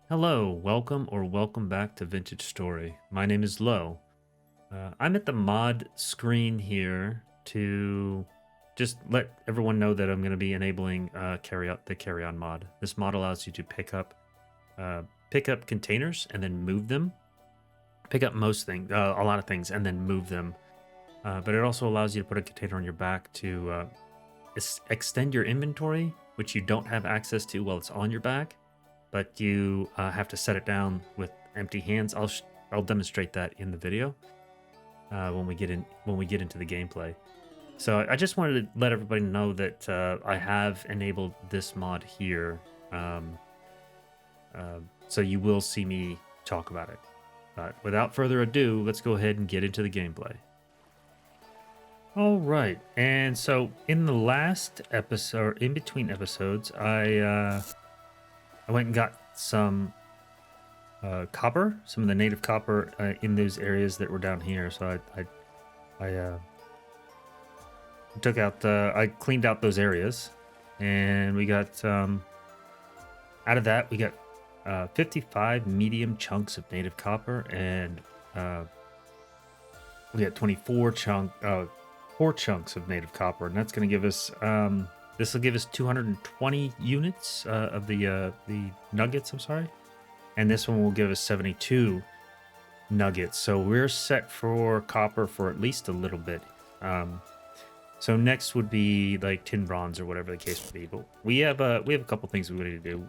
Hello, welcome back to Vintage Story. My name is Lo. I'm at the mod screen here to just let everyone know that I'm going to be enabling carry on mod. This mod allows you to pick up containers and then move them. Pick up most things, a lot of things, and then move them. But it also allows you to put a container on your back to extend your inventory, which you don't have access to while it's on your back. But you have to set it down with empty hands. I'll demonstrate that in the video when we get into the gameplay. So I just wanted to let everybody know that I have enabled this mod here, so you will see me talk about it. But without further ado, let's go ahead and get into the gameplay. All right, and so in the last episode, in between episodes, I went and got some copper, some of the native copper in those areas that were down here. So I took out, I cleaned out those areas, and we got out of that we got 55 medium chunks of native copper, and we got 4 chunks of native copper, and that's going to give us. This will give us 220 units of the nuggets, I'm sorry. And this one will give us 72 nuggets. So we're set for copper for at least a little bit. So next would be like tin bronze or whatever the case would be. But we have a couple things we need to do.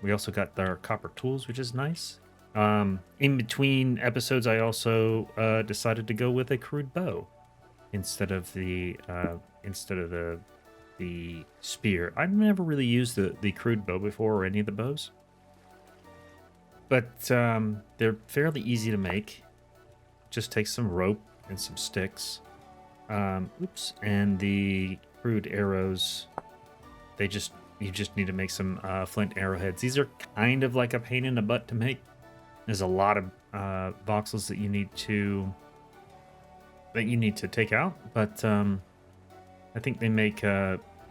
We also got our copper tools, which is nice. In between episodes, I also decided to go with a crude bow instead of the spear. I've never really used the crude bow before, or any of the bows, but they're fairly easy to make. Just take some rope and some sticks. And the crude arrows, you just need to make some flint arrowheads. These are kind of like a pain in the butt to make. There's a lot of voxels that you need to take out, but I think they make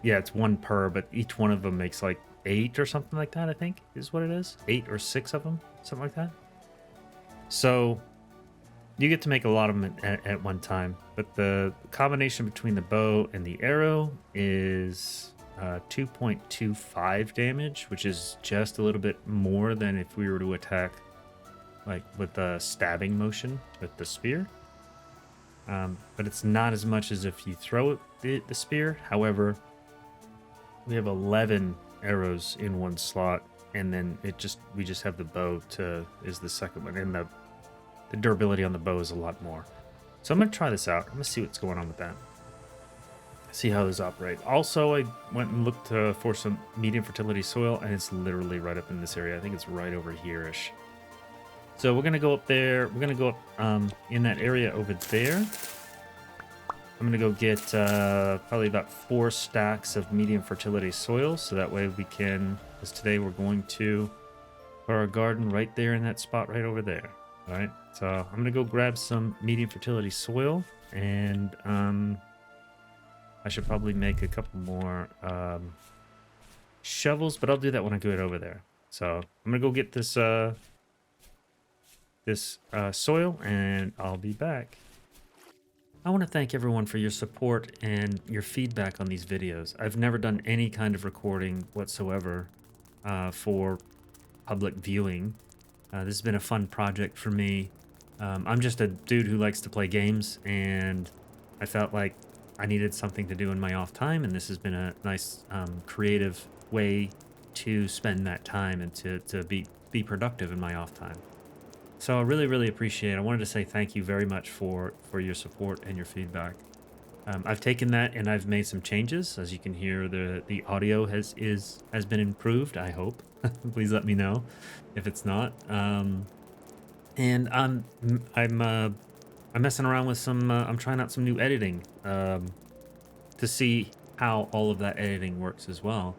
it's 1 per, but each one of them makes like 8 or something like that, I think is what it is. 8 or 6 of them, something like that. So you get to make a lot of them at one time, but the combination between the bow and the arrow is 2.25 damage, which is just a little bit more than if we were to attack like with the stabbing motion with the spear. But it's not as much as if you throw the spear. However, we have 11 arrows in one slot, and then we just have the bow is the second one, and the durability on the bow is a lot more. So I'm gonna try this out. I'm gonna see what's going on with that. See how this operates. Also, I went and looked for some medium fertility soil, and it's literally right up in this area. I think it's right over here-ish. So we're gonna go up there. We're gonna go up in that area over there. I'm gonna go get probably about 4 stacks of medium fertility soil, so that way we can, because today we're going to put our garden right there in that spot right over there. All right, so I'm gonna go grab some medium fertility soil, and I should probably make a couple more shovels, but I'll do that when I get over there. So I'm gonna go get this soil, and I'll be back. I want to thank everyone for your support and your feedback on these videos. I've never done any kind of recording whatsoever for public viewing. This has been a fun project for me. I'm just a dude who likes to play games, and I felt like I needed something to do in my off time, and this has been a nice creative way to spend that time and to be productive in my off time. So I really, really appreciate it. I wanted to say thank you very much for your support and your feedback. I've taken that and I've made some changes. As you can hear, the audio has been improved, I hope. Please let me know if it's not. And I'm messing around with some. I'm trying out some new editing to see how all of that editing works as well,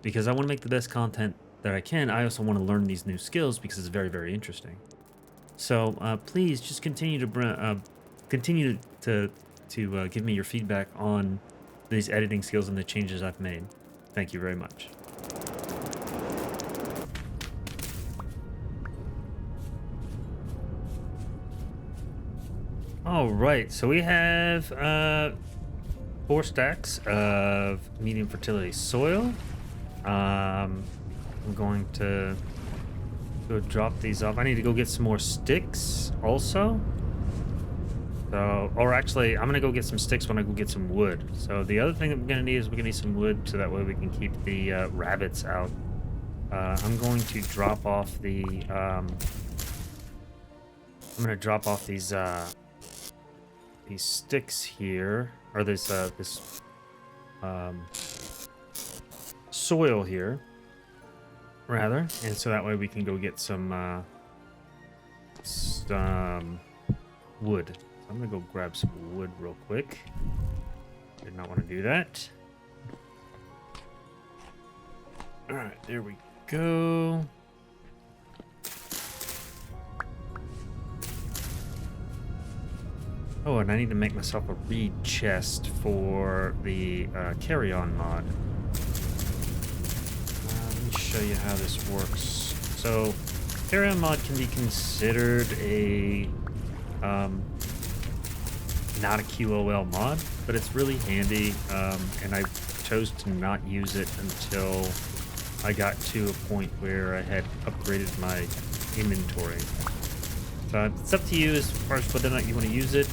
because I want to make the best content that I can. I also want to learn these new skills because it's very, very interesting. So please just continue to give me your feedback on these editing skills and the changes I've made. Thank you very much. All right, so we have 4 stacks of medium fertility soil. I'm going to go drop these off. I need to go get some more sticks also. So, or actually, I'm gonna go get some sticks when I go get some wood. So the other thing that we're gonna need is we're gonna need some wood so that way we can keep the rabbits out. I'm going to drop off the. I'm gonna drop off these sticks here, or this soil here, rather, and so that way we can go get some wood. So I'm gonna go grab some wood real quick. Did not want to do that. All right, there we go. Oh, and I need to make myself a reed chest for the carry-on mod. Let me show you how this works. So, carry-on mod can be considered a not a QOL mod, but it's really handy, and I chose to not use it until I got to a point where I had upgraded my inventory. So it's up to you as far as whether or not you want to use it.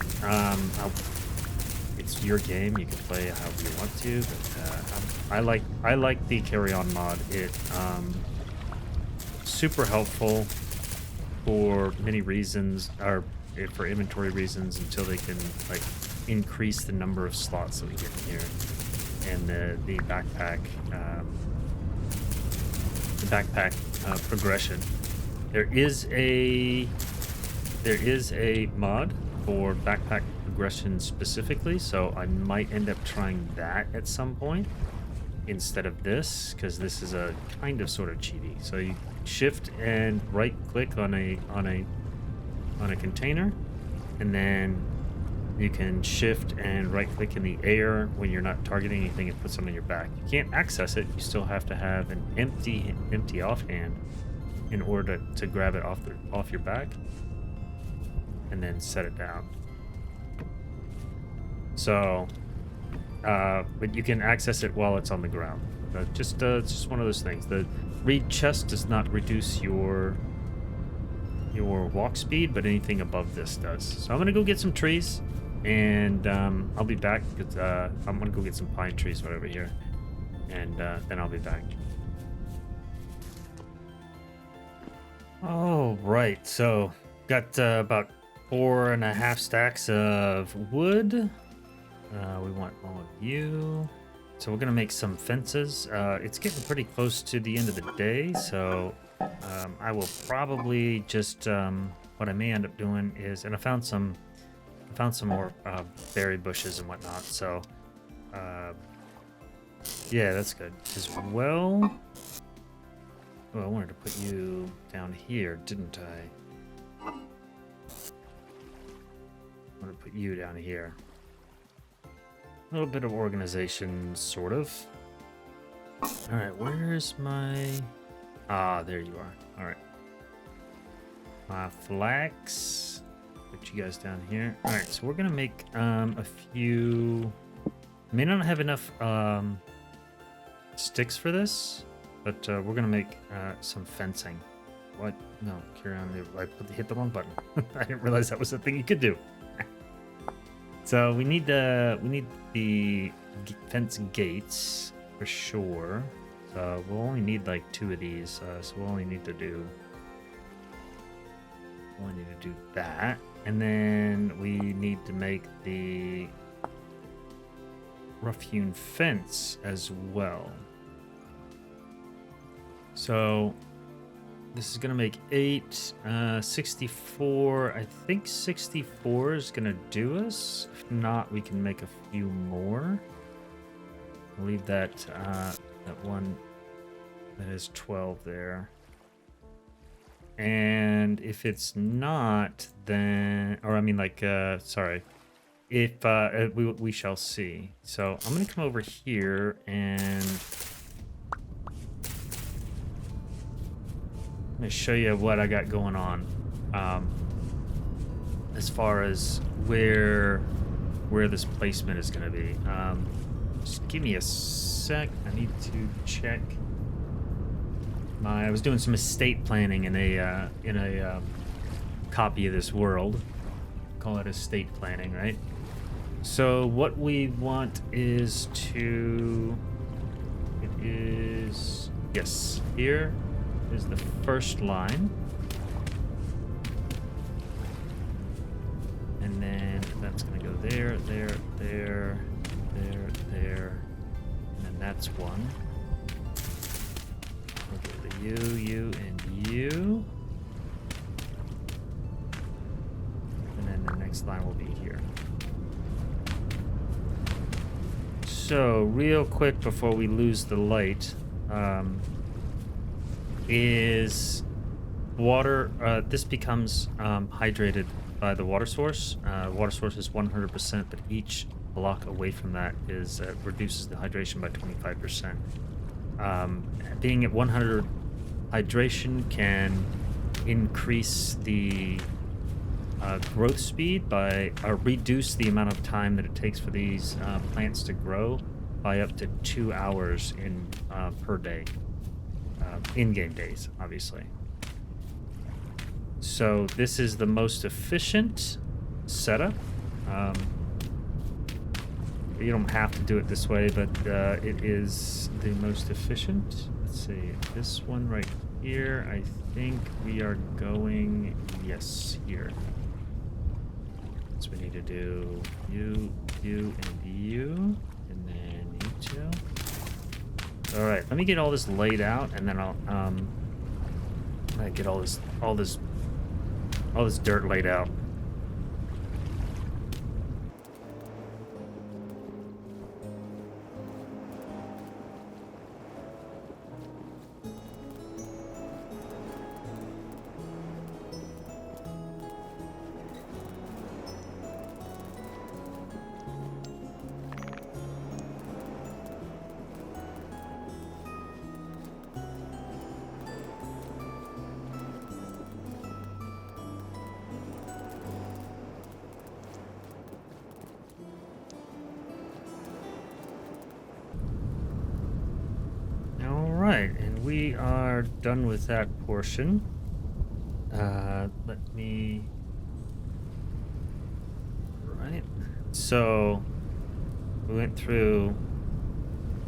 It's your game; you can play however you want to. But I like the carry-on mod. It super helpful for many reasons, or for inventory reasons, until they can like increase the number of slots that we get in here, and the backpack progression. There is a mod for backpack progression specifically, so I might end up trying that at some point instead of this, because this is a kind of sort of cheaty. So you shift and right click on a container, and then you can shift and right click in the air when you're not targeting anything and put some on your back. You can't access it. You still have to have an empty offhand in order to grab it off your back and then set it down. So but you can access it while it's on the ground. It's just one of those things. The reed chest does not reduce your walk speed, but anything above this does. So I'm gonna go get some trees, and I'll be back, because I'm gonna go get some pine trees right over here, and then I'll be back. Oh, right. So got about 4.5 stacks of wood. We want all of you. So we're gonna make some fences. It's getting pretty close to the end of the day, so I will probably just what I may end up doing is, and I found some more berry bushes and whatnot. So yeah, that's good as well. Oh, I wanted to put you down here, didn't I? I want to put you down here. A little bit of organization, sort of. All right, where's my... Ah, there you are. All right. My flax. Put you guys down here. All right, so we're going to make a few... May not have enough sticks for this, but we're going to make some fencing. What? No, carry on. I hit the wrong button. I didn't realize that was a thing you could do. So we need the fence gates for sure. So we'll only need like 2 of these. So we'll only need to do that, and then we need to make the rough-hewn fence as well. So this is gonna make 8, 64. I think 64 is gonna do us. If not, we can make a few more. I'll leave that that one that is 12 there. And if it's not, then, or I mean, like, sorry, if we shall see. So I'm gonna come over here and I'm gonna show you what I got going on. as far as where this placement is going to be. Just give me a sec. I need to check I was doing some estate planning in a copy of this world. Call it estate planning, right? So what we want is yes, here is the first line. And then that's going to go there, there, there, there, there. And then that's one. We'll go to you, and you. And then the next line will be here. So, real quick before we lose the light, is water, this becomes hydrated by the water source. Water source is 100%, but each block away from that is reduces the hydration by 25%. Being at 100 hydration can increase the growth speed by reduce the amount of time that it takes for these plants to grow by up to 2 hours in per day, in-game days, obviously. So this is the most efficient setup. You don't have to do it this way, but it is the most efficient. Let's see, this one right here, I think we are going, yes, here. So we need to do you, and you, and then you two. All right, let me get all this laid out, and then I'll get all this dirt laid out. And we are done with that portion. Let me... Right. So, we went through...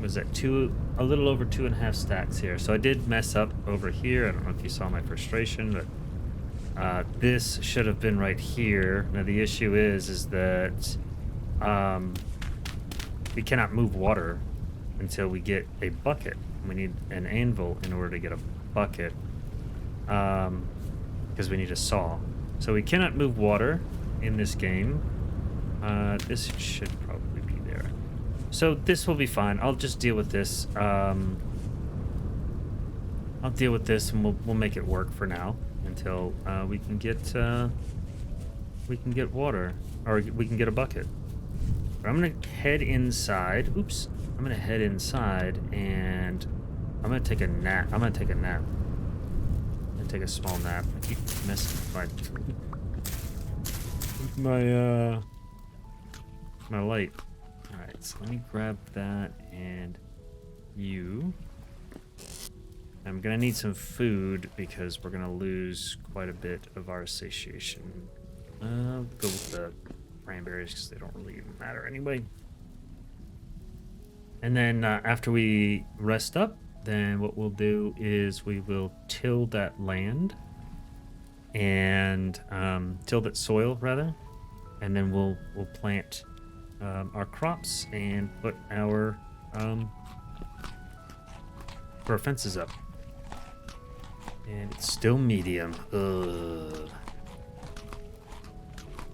Was that a little over 2.5 stacks here. So I did mess up over here. I don't know if you saw my frustration, but this should have been right here. Now the issue is that we cannot move water until we get a bucket. We need an anvil in order to get a bucket, because we need a saw. So we cannot move water in this game. This should probably be there. So this will be fine. I'll just deal with this. I'll deal with this, and we'll make it work for now until we can get water, or we can get a bucket. But I'm gonna head inside. Oops. I'm gonna head inside and I'm gonna take a nap. I'm gonna take a small nap. I keep messing with my light. All right, so let me grab that and you. I'm gonna need some food because we're gonna lose quite a bit of our satiation. Go with the cranberries because they don't really even matter anyway. And then after we rest up, then what we'll do is we will till that land and till that soil rather, and then we'll plant our crops and put our fences up. And it's still medium. Ugh.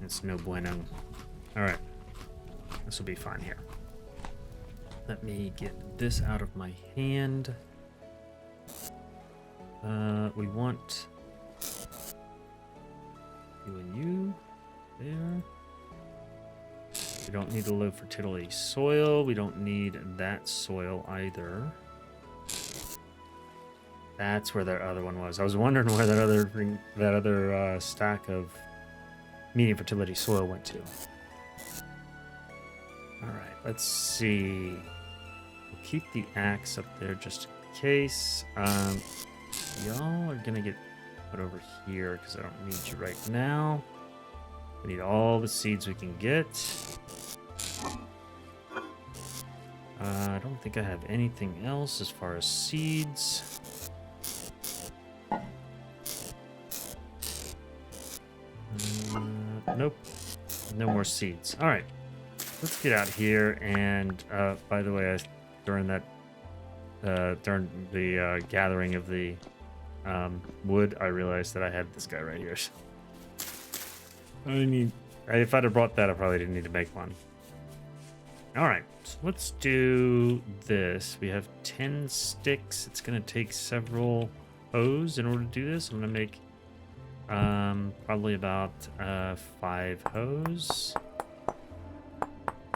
It's no bueno. All right, this will be fine here. Let me get this out of my hand. We want you and you there. We don't need the low fertility soil. We don't need that soil either. That's where that other one was. I was wondering where that other stack of medium fertility soil went to. All right, let's see. We'll keep the axe up there just in case. Y'all are gonna get put over here because I don't need you right now. We need all the seeds we can get. I don't think I have anything else as far as seeds. Nope. No more seeds. All right. Let's get out here. And by the way, during the gathering of the wood, I realized that I had this guy right here. If I'd have brought that, I probably didn't need to make one. All right, so let's do this. We have 10 sticks. It's gonna take several hoes in order to do this. I'm gonna make probably about 5 hoes.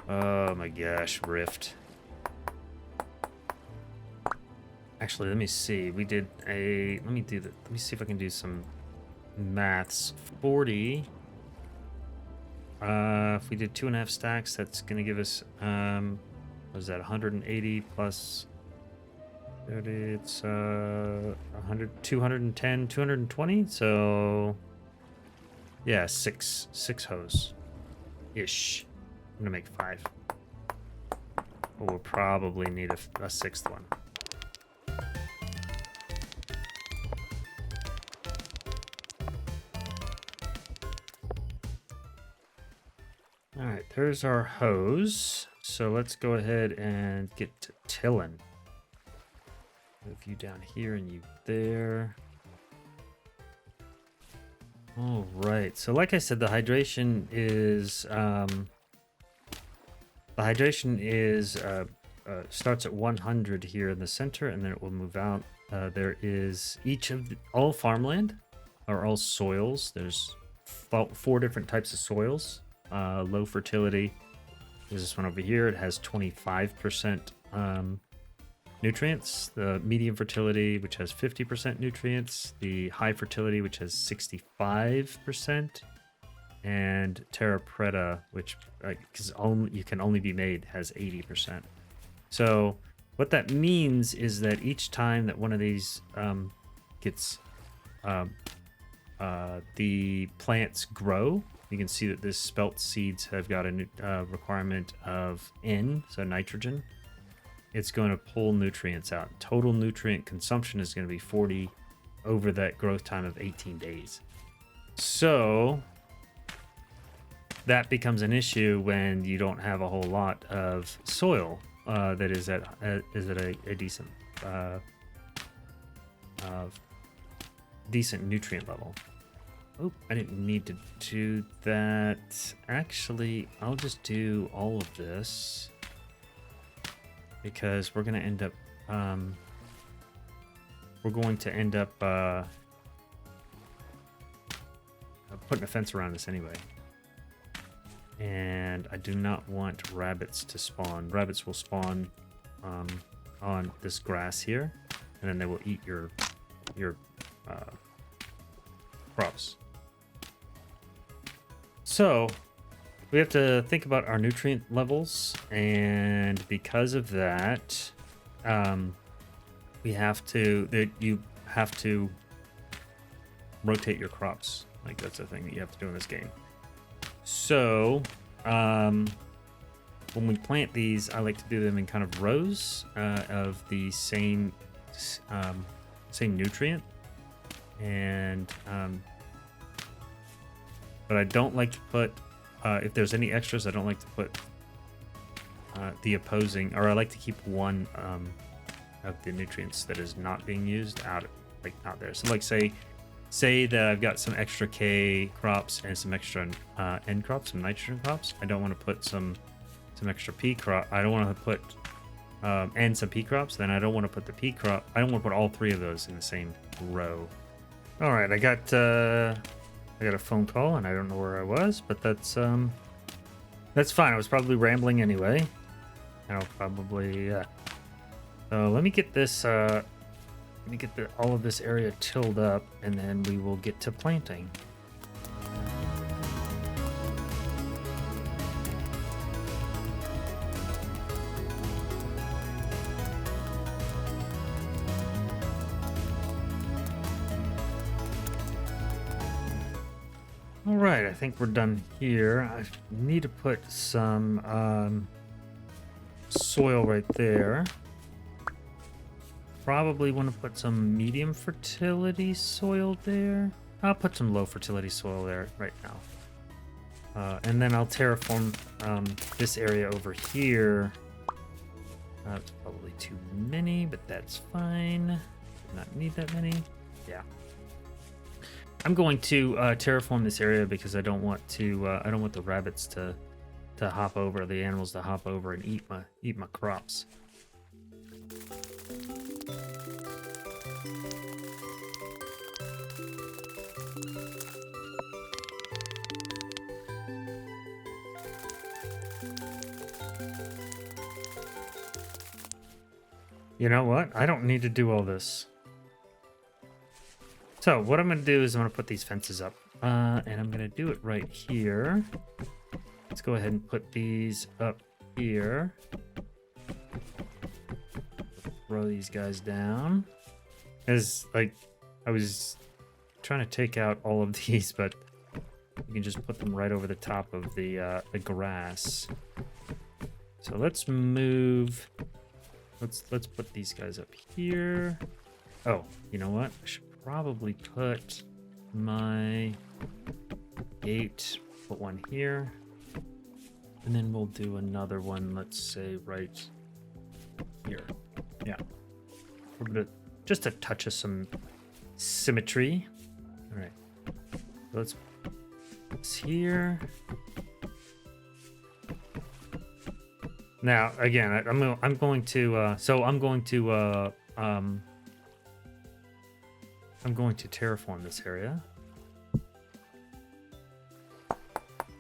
Oh my gosh, Rift. Actually, let me see. Let me see if I can do some maths. 40. If we did 2.5 stacks, that's gonna give us what is that, 180 plus 30, it's 100, 210, 220. So yeah, six hoes ish. I'm gonna make 5. But we'll probably need a 6th one. All right, there's our hose. So let's go ahead and get to tilling. Move you down here and you there. All right. So like I said, the hydration is starts at 100 here in the center, and then it will move out. There is all farmland are all soils. There's 4 different types of soils. Low fertility is this one over here. It has 25% nutrients. The medium fertility, which has 50% nutrients. The high fertility, which has 65%. And Terra Preta, which because you can only be made, has 80%. So what that means is that each time that one of these gets the plants grow, you can see that this spelt seeds have got a requirement of N, so nitrogen. It's going to pull nutrients out. Total nutrient consumption is going to be 40 over that growth time of 18 days. So that becomes an issue when you don't have a whole lot of soil that is at a decent decent nutrient level. Oh, I didn't need to do that. Actually, I'll just do all of this because we're going to end up putting a fence around this anyway. And I do not want rabbits to spawn. Rabbits will spawn on this grass here, and then they will eat your crops. So we have to think about our nutrient levels, and because of that, you have to rotate your crops. Like, that's a thing that you have to do in this game. So when we plant these, I like to do them in kind of rows of the same nutrient, and but I don't like to put if there's any extras, I don't like to put the opposing, or I like to keep one of the nutrients that is not being used out there. So like say that I've got some extra K crops and some extra N crops, some nitrogen crops. I don't want to put some extra P crop. I don't want to put and some P crops. Then I don't want to put the P crop. I don't want to put all 3 of those in the same row. All right, I got a phone call and I don't know where I was, but that's fine. I was probably rambling anyway. I'll probably so let me get this all of this area tilled up, and then we will get to planting. All right, I think we're done here. I need to put some soil right there. Probably want to put some medium fertility soil there. I'll put some low fertility soil there right now. And then I'll terraform this area over here. It's probably too many, but that's fine. Do not need that many. Yeah. I'm going to terraform this area because I don't want to. I don't want the rabbits to hop over, the animals to hop over and eat my crops. You know what? I don't need to do all this. So what I'm going to do is I'm going to put these fences up. And I'm going to do it right here. Let's go ahead and put these up here. Throw these guys down. As like I was trying to take out all of these, but you can just put them right over the top of the grass. So let's move. Let's put these guys up here. Oh, you know what? I should probably put my gate, put one here, and then we'll do another one, let's say right here. Yeah. Just a touch of some symmetry. All right. So let's put this here. Now, again, I'm going to terraform this area,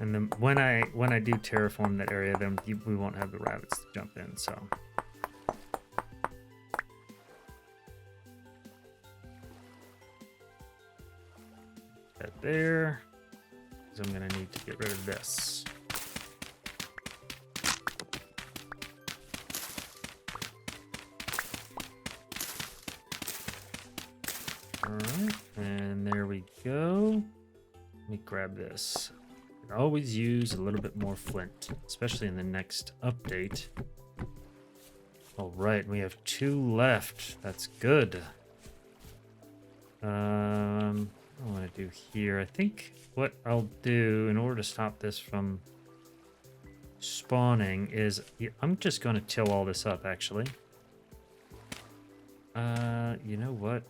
and then when I do terraform that area, then we won't have the rabbits to jump in. So, that there, because I'm gonna need to get rid of this. Alright, and there we go. Let me grab this. I can always use a little bit more flint, especially in the next update. Alright, we have 2 left. That's good. What do I want to do here? I think what I'll do in order to stop this from spawning is I'm just going to till all this up, actually. You know what?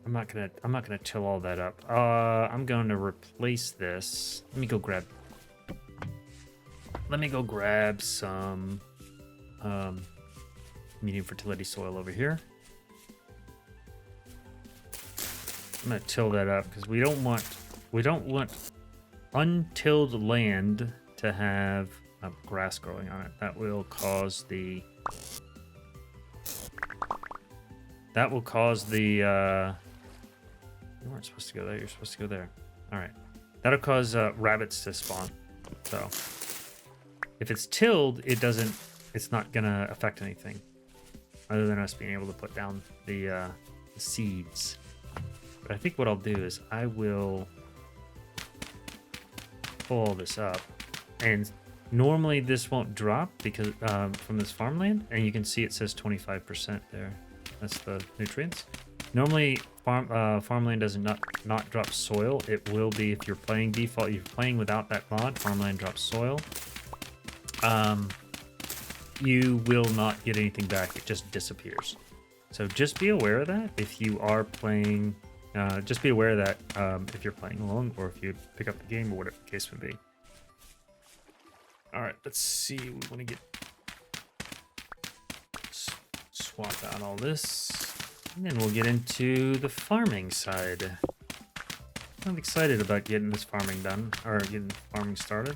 I'm not gonna till all that up. I'm going to replace this. Let me go grab some medium fertility soil over here. I'm gonna till that up because we don't want untilled land to have grass growing on it. That will cause the you weren't supposed to go there. You're supposed to go there. All right. That'll cause rabbits to spawn. So if it's tilled, it's not gonna affect anything other than us being able to put down the seeds. But I think what I'll do is I will pull all this up, and normally this won't drop because from this farmland, and you can see it says 25% there. That's the nutrients. Normally, farmland does not drop soil. It will be if you're playing default. You're playing without that mod. Farmland drops soil. You will not get anything back. It just disappears. So just be aware of that if you are playing. Just be aware of that if you're playing along or if you pick up the game or whatever the case would be. All right, let's see. We want to get swap out all this. And then we'll get into the farming side. I'm excited about getting this farming done, or getting farming started.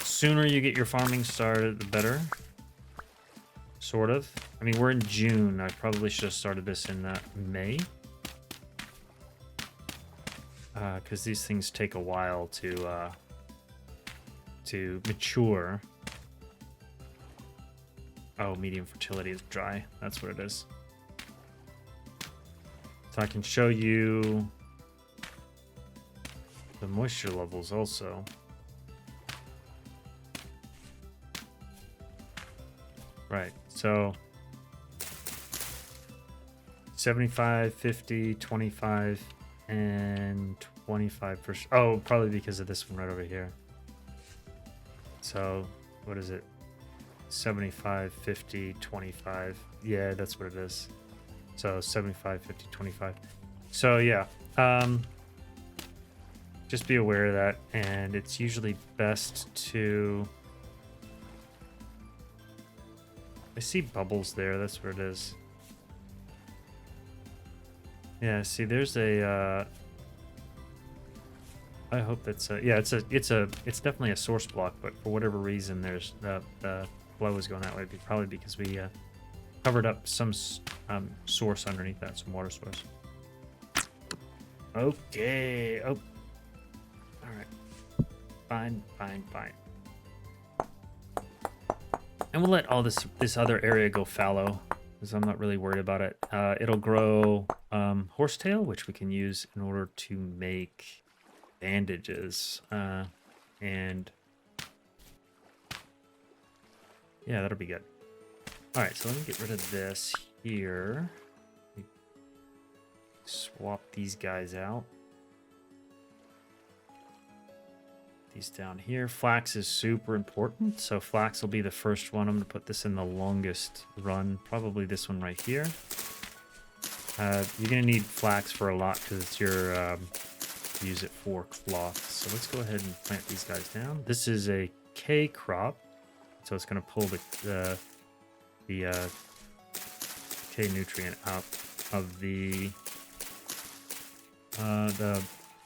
Sooner you get your farming started, the better. Sort of. I mean, we're in June. I probably should have started this in May. Because these things take a while to mature. Oh, medium fertility is dry. That's what it is. So I can show you the moisture levels also. Right, so 75, 50, 25, and 25%. Oh, probably because of this one right over here. So, what is it? 75, 50, 25. Yeah, that's what it is. So 75, 50, 25. So yeah, just be aware of that. And it's usually best to... I see bubbles there. That's where it is. Yeah, see, there's a... I hope that's a... Yeah, it's definitely a source block, but for whatever reason, there's the flow is going that way. Probably because we covered up some source underneath that, some water source. Okay. Oh. All right. Fine. And we'll let all this other area go fallow, because I'm not really worried about it. It'll grow horsetail, which we can use in order to make bandages. And yeah, that'll be good. All right, so let me get rid of this here. Swap these guys out. These down here. Flax is super important, so flax will be the first one. I'm going to put this in the longest run, probably this one right here. You're going to need flax for a lot because it's your use it for cloth. So let's go ahead and plant these guys down. This is a K crop, so it's going to pull the K nutrient out of the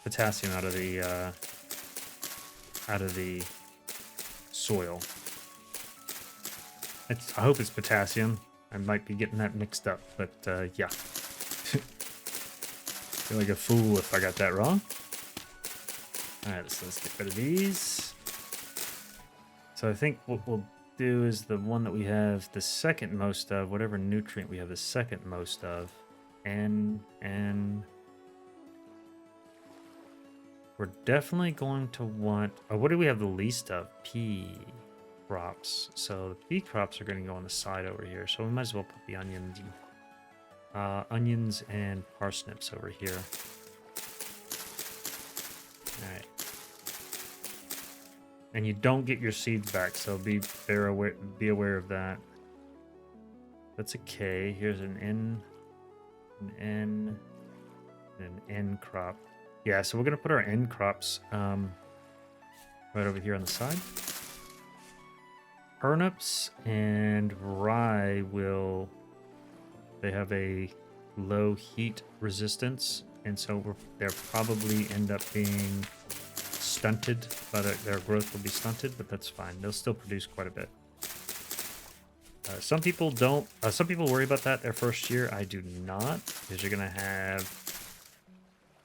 potassium out of the soil. I hope it's potassium. I might be getting that mixed up, but yeah. Feel like a fool if I got that wrong. All right, so let's get rid of these. So I think what we'll do is the one that we have the second most of, whatever nutrient we have the second most of, and we're definitely going to want... Oh, what do we have the least of? Pea crops. So the pea crops are going to go on the side over here. So we might as well put the onions and parsnips over here. All right. And you don't get your seeds back, so be aware of that. That's a K. Here's an N, and an N crop. Yeah, so we're going to put our N crops right over here on the side. Turnips and rye they have a low heat resistance, and so they'll probably end up being stunted, but their growth will be stunted, but that's fine. They'll still produce quite a bit. Some people don't. Some people worry about that their first year. I do not, because you're going to have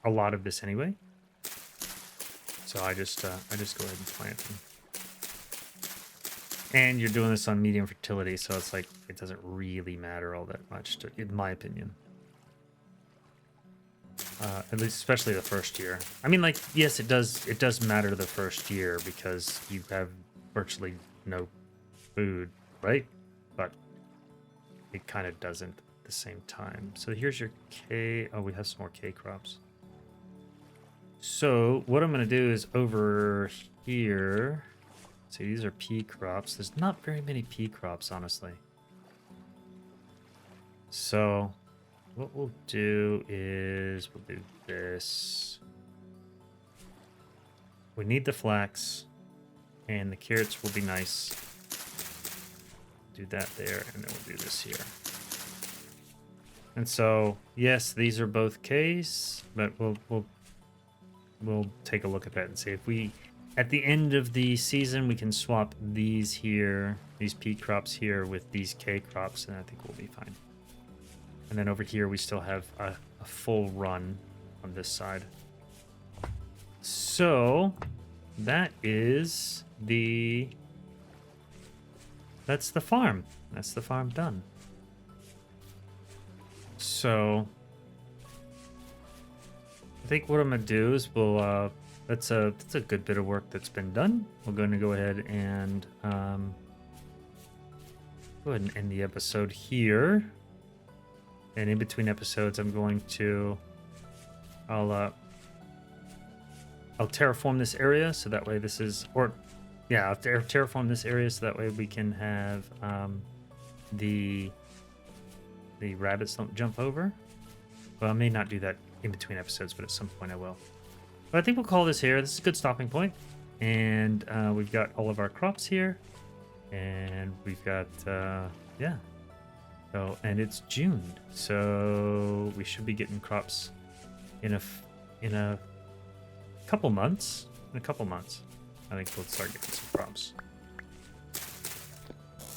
a lot of this anyway. So I just go ahead and plant them. And you're doing this on medium fertility, so it's like it doesn't really matter all that much, in my opinion. At least, especially the first year. I mean, like, yes, it does matter the first year because you have virtually no food, right? But it kind of doesn't at the same time. So here's your K. Oh, we have some more K crops. So what I'm going to do is over here, see, these are pea crops. There's not very many pea crops, honestly. So what we'll do is we'll do this. We need the flax, and the carrots will be nice. Do that there, and then we'll do this here. And so, yes, these are both Ks, but we'll take a look at that and see if we, at the end of the season, we can swap these here, these pea crops here with these K crops, and I think we'll be fine. And then over here, we still have a full run on this side. So that is that's the farm. That's the farm done. So I think what I'm gonna do is we'll that's a good bit of work that's been done. We're going to go ahead and go ahead and end the episode here. And in between episodes, I'm going to I'll terraform this area so that way this is, or yeah, I'll terraform this area so that way we can have the rabbits don't jump over. Well, I may not do that in between episodes, but at some point I will. But I think we'll call this here. This is a good stopping point. And we've got all of our crops here. And we've got, yeah. So, and it's June. So we should be getting crops in a couple months. In a couple months, I think we'll start getting some crops.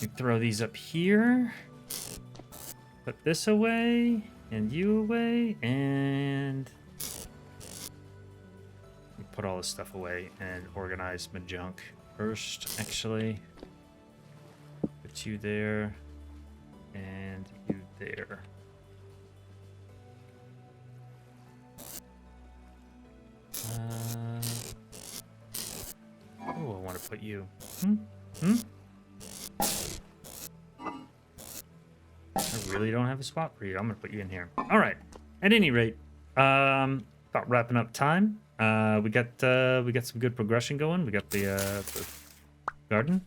You throw these up here. Put this away. And you away. And put all this stuff away and organize my junk first, actually. Put you there and you there. Oh, I want to put you. I really don't have a spot for you. I'm gonna put you in here. All right. At any rate, about wrapping up time. We got some good progression going. We got the garden.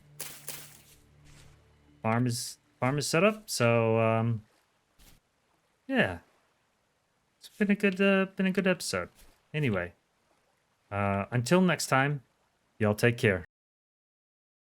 Farm is set up. So yeah, it's been a good episode. Anyway, until next time, y'all take care.